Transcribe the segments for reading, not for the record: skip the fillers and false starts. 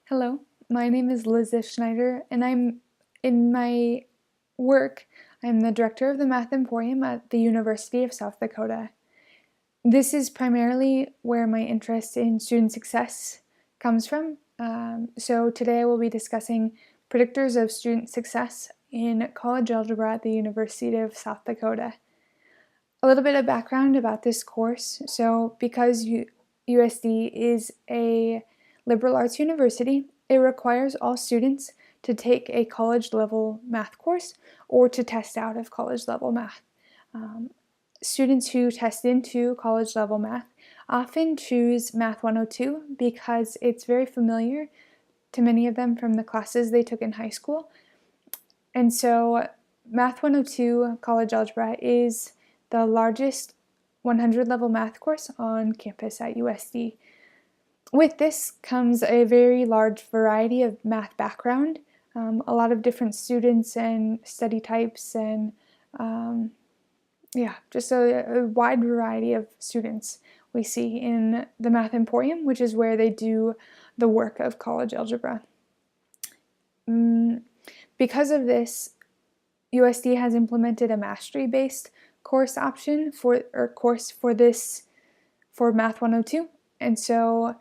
Hello, my name is Schneider, and in my work, I'm the director of the Math Emporium at the University of South Dakota. This is primarily where my interest in student success comes from. So today I will be discussing predictors of student success in college algebra at the University of South Dakota. A little bit of background about this course. So because USD is a liberal arts university, it requires all students to take a college level math course or to test out of college level math. Students who test into college level math often choose Math 102 because it's very familiar to many of them from the classes they took in high school. And so Math 102 College Algebra is the largest 100 level math course on campus at USD. With this comes a very large variety of math background, a lot of different students and study types, and just a wide variety of students we see in the Math Emporium, which is where they do the work of college algebra. Because of this, USD has implemented a mastery-based course option for Math 102, and so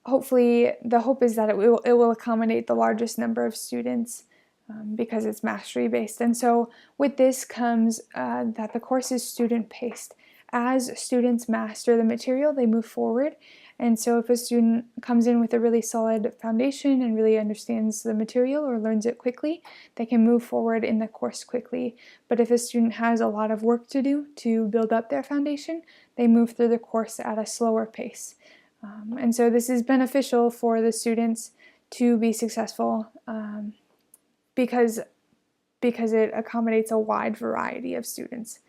hopefully the hope is that it will accommodate the largest number of students because it's mastery-based. And so with this comes that the course is student-paced. As students master the material, they move forward. And so if a student comes in with a really solid foundation and really understands the material or learns it quickly, they can move forward in the course quickly. But if a student has a lot of work to do to build up their foundation, they move through the course at a slower pace. And so this is beneficial for the students to be successful because it accommodates a wide variety of students.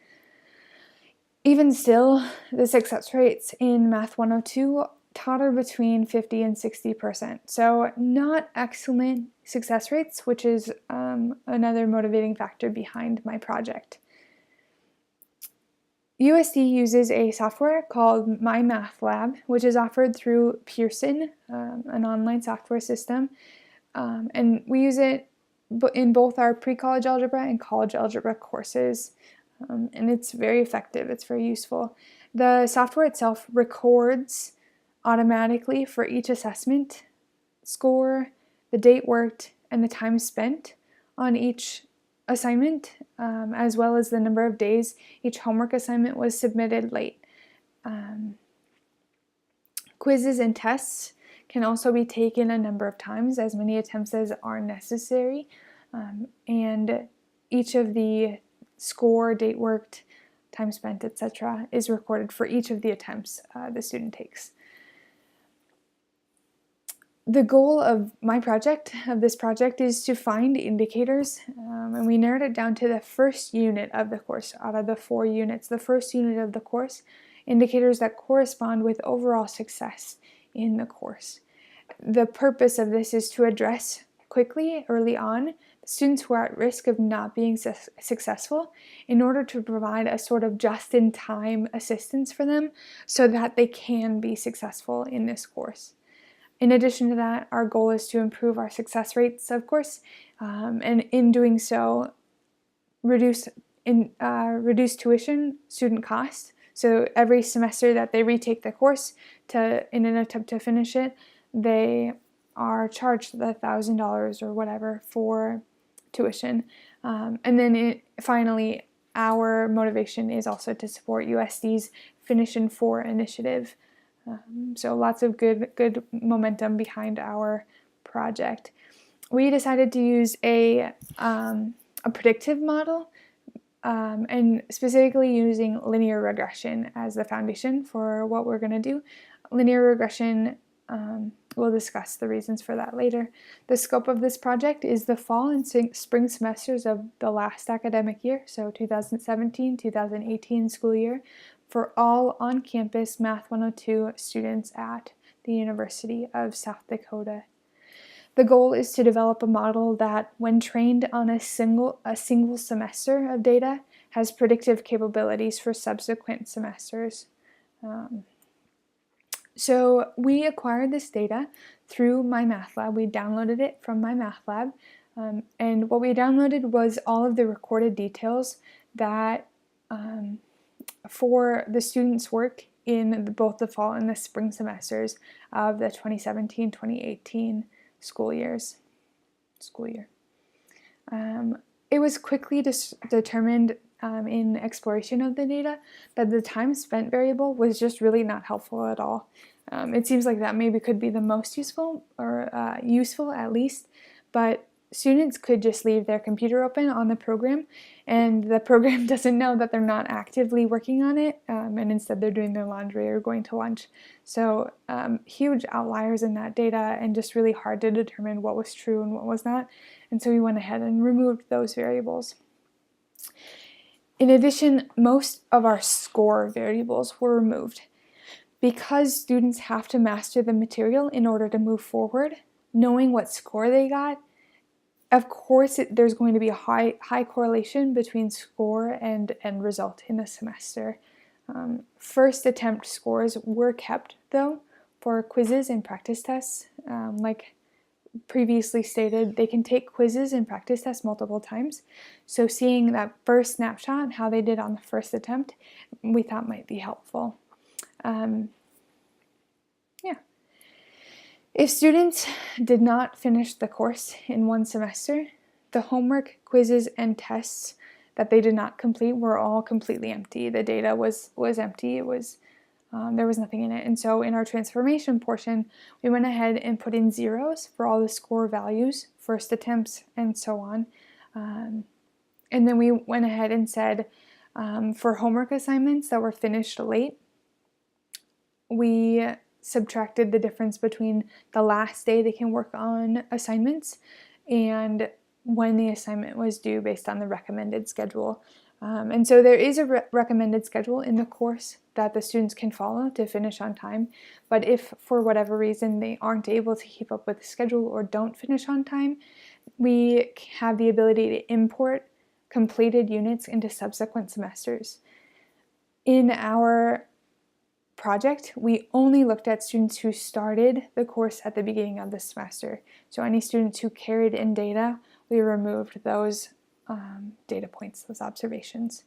Even still, the success rates in Math 102 totter between 50 and 60%. So not excellent success rates, which is another motivating factor behind my project. USD uses a software called My Math Lab, which is offered through Pearson, an online software system, and we use it in both our pre-college algebra and college algebra courses, and it's very effective. It's very useful. The software itself records automatically for each assessment score, the date worked, and the time spent on each assignment, as well as the number of days each homework assignment was submitted late. Quizzes and tests can also be taken a number of times, as many attempts as are necessary, and each of the score, date worked, time spent, etc. is recorded for each of the attempts the student takes. The goal of this project, is to find indicators, and we narrowed it down to the first unit of the course. Out of the 4 units, the first unit of the course, indicators that correspond with overall success in the course. The purpose of this is to address quickly, early on, students who are at risk of not being successful in order to provide a sort of just-in-time assistance for them so that they can be successful in this course. In addition to that, our goal is to improve our success rates, of course, and in doing so, reduce tuition, student costs. So every semester that they retake the course in an attempt to finish it, they are charged the $1,000 or whatever for tuition. And then finally, our motivation is also to support USD's Finish in 4 initiative. So lots of good momentum behind our project. We decided to use a predictive model, and specifically using linear regression as the foundation for what we're going to do. Linear regression, we'll discuss the reasons for that later. The scope of this project is the fall and spring semesters of the last academic year, so 2017-2018 school year, for all on-campus Math 102 students at the University of South Dakota. The goal is to develop a model that, when trained on a single semester of data, has predictive capabilities for subsequent semesters. So we acquired this data through MyMathLab. We downloaded it from MyMathLab, and what we downloaded was all of the recorded details that for the students' work in both the fall and the spring semesters of the 2017-2018 school year. It was quickly determined in exploration of the data that the time spent variable was just really not helpful at all. It seems like that maybe could be the most useful, or useful at least, but students could just leave their computer open on the program, and the program doesn't know that they're not actively working on it, and instead they're doing their laundry or going to lunch. So huge outliers in that data, and just really hard to determine what was true and what was not. And so we went ahead and removed those variables. In addition, most of our score variables were removed. Because students have to master the material in order to move forward, knowing what score they got, of course there's going to be a high correlation between score and end result in a semester. First attempt scores were kept, though, for quizzes and practice tests. Like previously stated, they can take quizzes and practice tests multiple times. So seeing that first snapshot and how they did on the first attempt, we thought might be helpful. If students did not finish the course in one semester, the homework, quizzes, and tests that they did not complete were all completely empty. The data was empty. It was there was nothing in it. And so in our transformation portion, we went ahead and put in zeros for all the score values, first attempts, and so on. And then we went ahead and said for homework assignments that were finished late, we subtracted the difference between the last day they can work on assignments and when the assignment was due based on the recommended schedule. And so there is a recommended schedule in the course that the students can follow to finish on time. But if for whatever reason they aren't able to keep up with the schedule or don't finish on time, we have the ability to import completed units into subsequent semesters. In our project, we only looked at students who started the course at the beginning of the semester. So any students who carried in data, we removed those data points, those observations.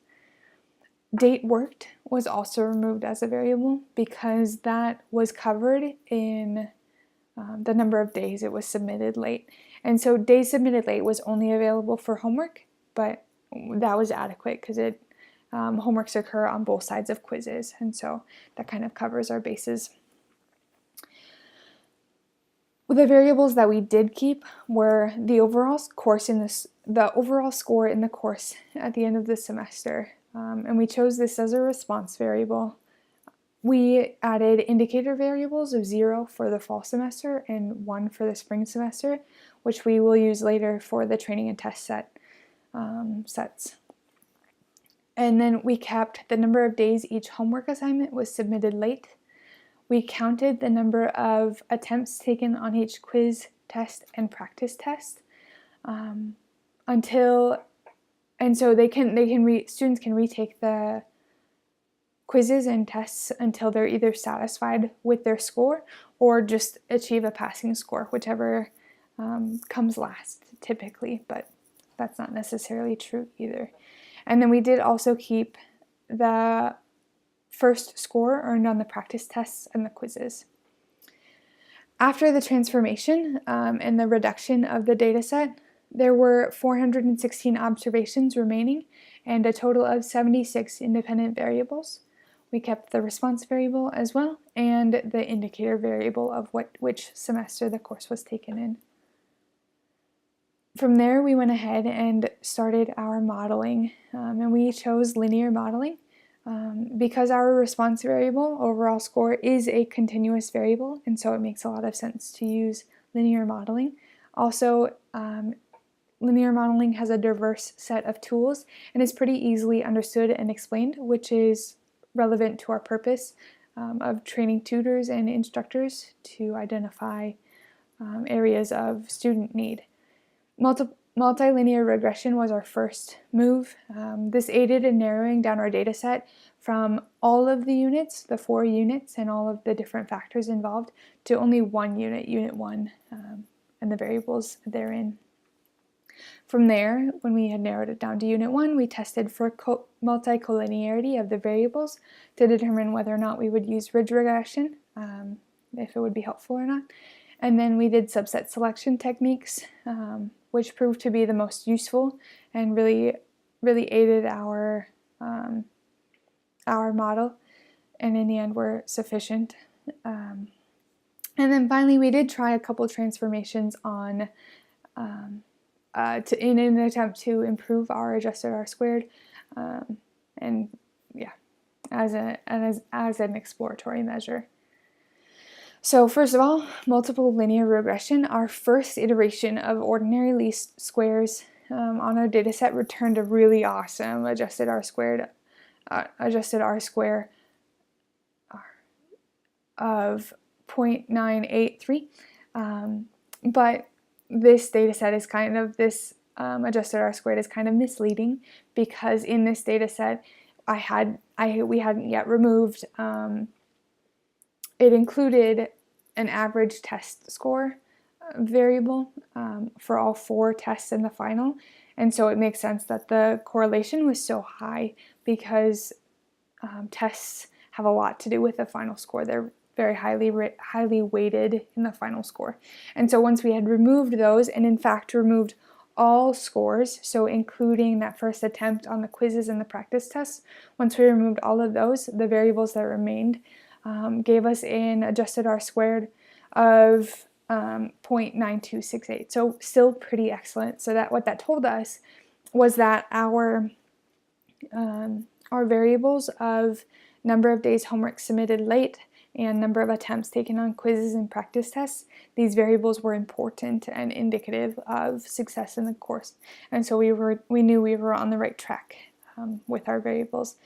Date worked was also removed as a variable because that was covered in the number of days it was submitted late. And so days submitted late was only available for homework, but that was adequate because homeworks occur on both sides of quizzes, and so that kind of covers our bases. The variables that we did keep were the overall score in the course at the end of the semester, and we chose this as a response variable. We added indicator variables of 0 for the fall semester and 1 for the spring semester, which we will use later for the training and test sets. And then we kept the number of days each homework assignment was submitted late. We counted the number of attempts taken on each quiz, test, and practice test and so students can retake the quizzes and tests until they're either satisfied with their score or just achieve a passing score, whichever comes last typically, but that's not necessarily true either. And then we did also keep the first score earned on the practice tests and the quizzes. After the transformation and the reduction of the data set, there were 416 observations remaining and a total of 76 independent variables. We kept the response variable as well and the indicator variable of which semester the course was taken in. From there, we went ahead and started our modeling, and we chose linear modeling because our response variable, overall score, is a continuous variable, and so it makes a lot of sense to use linear modeling. Also, linear modeling has a diverse set of tools and is pretty easily understood and explained, which is relevant to our purpose of training tutors and instructors to identify areas of student need. multilinear regression was our first move. This aided in narrowing down our data set from all of the units, the 4 units, and all of the different factors involved, to only one unit, unit 1, and the variables therein. From there, when we had narrowed it down to unit 1, we tested for multicollinearity of the variables to determine whether or not we would use ridge regression, if it would be helpful or not. And then we did subset selection techniques, which proved to be the most useful and really aided our model, and in the end were sufficient. And then finally, we did try a couple transformations on in an attempt to improve our adjusted R-squared, and yeah, as an exploratory measure. So first of all, multiple linear regression, our first iteration of ordinary least squares on our data set returned a really awesome adjusted R-squared, adjusted R-square of 0.983, but this data set is kind of, this adjusted R-squared is kind of misleading, because in this data set we hadn't yet removed, it included an average test score variable for all 4 tests in the final, and so it makes sense that the correlation was so high, because tests have a lot to do with the final score. They're very highly weighted in the final score. And so once we had removed those, and in fact removed all scores, so including that first attempt on the quizzes and the practice tests, once we removed all of those, the variables that remained gave us an adjusted R-squared of 0.9268, so still pretty excellent. So that what that told us was that our variables of number of days homework submitted late and number of attempts taken on quizzes and practice tests, these variables were important and indicative of success in the course. And so we knew we were on the right track with our variables.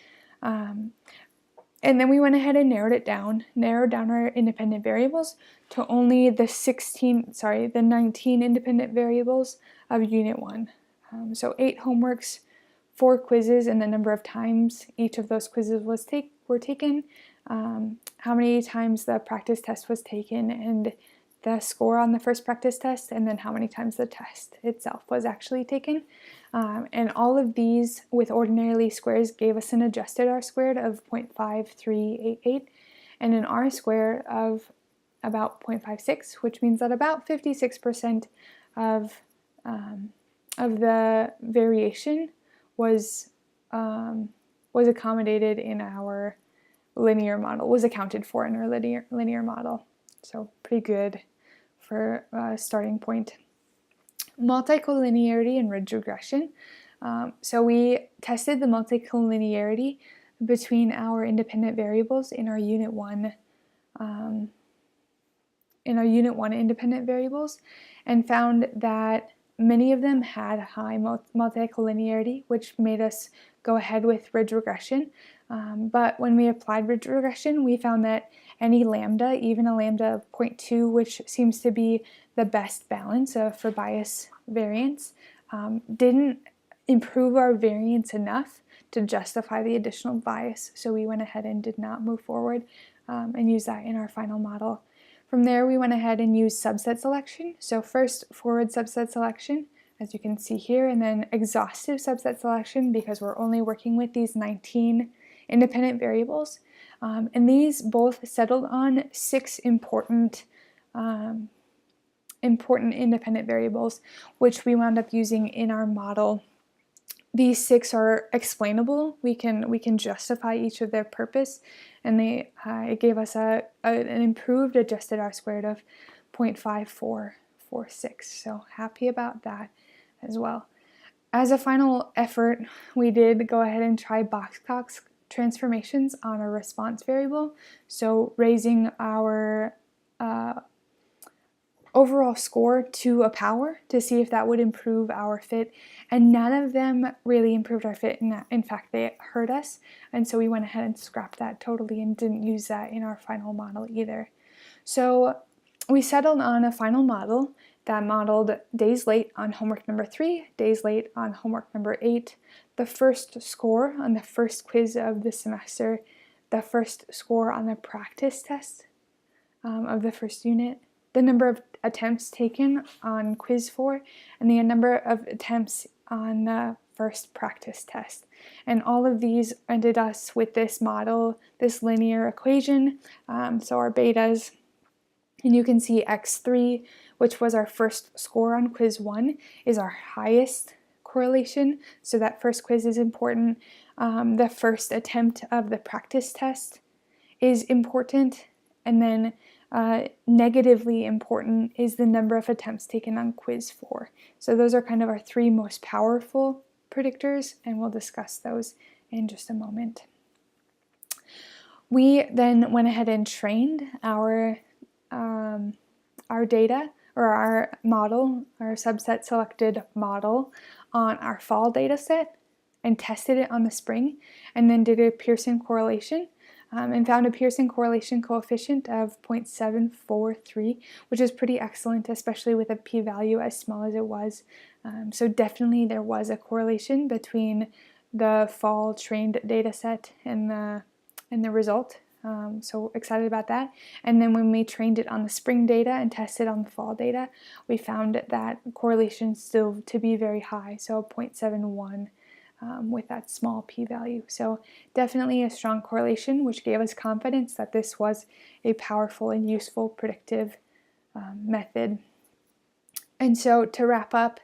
And then we went ahead and narrowed down our independent variables to only the 19 independent variables of Unit 1. So 8 homeworks, 4 quizzes, and the number of times each of those quizzes were taken, how many times the practice test was taken, and the score on the first practice test, and then how many times the test itself was actually taken. And all of these with ordinary least squares gave us an adjusted R-squared of 0.5388 and an R-square of about 0.56, which means that about 56% of the variation was accommodated in our linear model, was accounted for in our linear model. So pretty good for a starting point. Multicollinearity and ridge regression. So we tested the multicollinearity between our independent variables in our Unit 1 independent variables, and found that many of them had high multicollinearity, which made us go ahead with ridge regression. But when we applied ridge regression, we found that any lambda, even a lambda of 0.2, which seems to be the best balance for bias variance, didn't improve our variance enough to justify the additional bias. So we went ahead and did not move forward and use that in our final model. From there, we went ahead and used subset selection. So first, forward subset selection, as you can see here, and then exhaustive subset selection, because we're only working with these 19 independent variables. And these both settled on 6 important independent variables, which we wound up using in our model. These 6 are explainable. We can justify each of their purpose, and it gave us an improved adjusted R-squared of 0.5446. So happy about that as well. As a final effort, we did go ahead and try box-Cox transformations on a response variable, so raising our overall score to a power to see if that would improve our fit, and none of them really improved our fit. In fact, they hurt us, and so we went ahead and scrapped that totally and didn't use that in our final model either. So we settled on a final model that modeled days late on homework number 3, days late on homework number 8, the first score on the first quiz of the semester, the first score on the practice test of the first unit, the number of attempts taken on quiz 4, and the number of attempts on the first practice test. And all of these ended us with this model, this linear equation, so our betas. And you can see x3, which was our first score on quiz 1, is our highest correlation. So that first quiz is important. The first attempt of the practice test is important. And then negatively important is the number of attempts taken on quiz 4. So those are kind of our 3 most powerful predictors, and we'll discuss those in just a moment. We then went ahead and trained our data, or our model, our subset selected model, on our fall data set and tested it on the spring, and then did a Pearson correlation and found a Pearson correlation coefficient of 0.743, which is pretty excellent, especially with a p-value as small as it was. So definitely there was a correlation between the fall trained data set and the result. So excited about that. And then when we trained it on the spring data and tested on the fall data, we found that correlation still to be very high, so 0.71 with that small p-value. So definitely a strong correlation, which gave us confidence that this was a powerful and useful predictive method. And so to wrap up,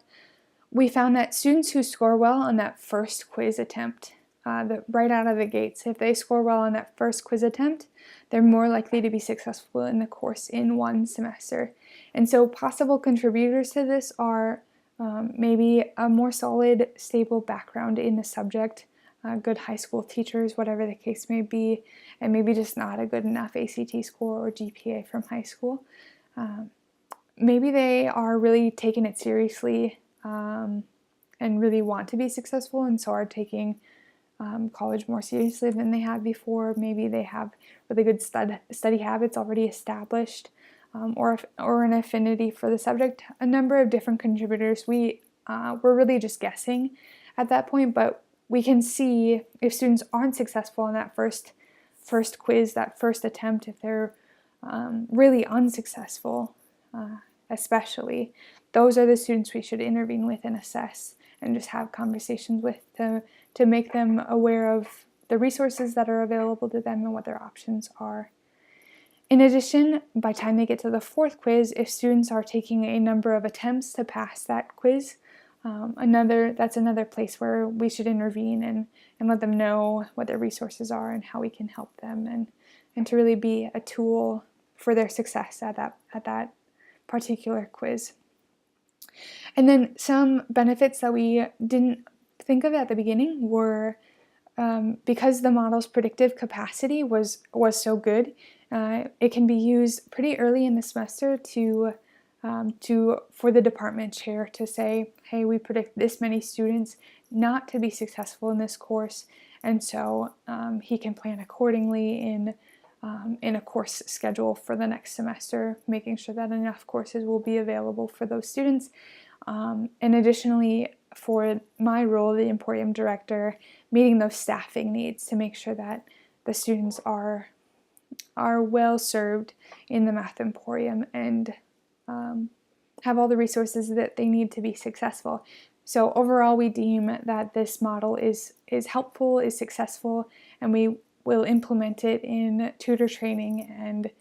we found that students who score well on that first quiz attempt, right out of the gates, if they score well on that first quiz attempt, they're more likely to be successful in the course in one semester. And so possible contributors to this are maybe a more solid, stable background in the subject, good high school teachers, whatever the case may be, and maybe just not a good enough ACT score or GPA from high school. Maybe they are really taking it seriously and really want to be successful, and so are taking college more seriously than they have before. Maybe they have really good study habits already established, or an affinity for the subject. A number of different contributors. We're really just guessing at that point, but we can see if students aren't successful in that first quiz, that first attempt, if they're really unsuccessful, especially, those are the students we should intervene with and assess and just have conversations with to make them aware of the resources that are available to them and what their options are. In addition, by the time they get to the fourth quiz, if students are taking a number of attempts to pass that quiz, that's another place where we should intervene and let them know what their resources are and how we can help them, and to really be a tool for their success at that particular quiz. And then some benefits that we didn't think of at the beginning were because the model's predictive capacity was so good, it can be used pretty early in the semester for the department chair to say, hey, we predict this many students not to be successful in this course, and so he can plan accordingly in a course schedule for the next semester, making sure that enough courses will be available for those students. And additionally, for my role, the Emporium director, meeting those staffing needs to make sure that the students are well served in the Math Emporium and have all the resources that they need to be successful. So overall, we deem that this model is helpful, is successful, and we will implement it in tutor training and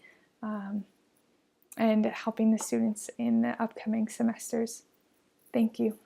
helping the students in the upcoming semesters. Thank you.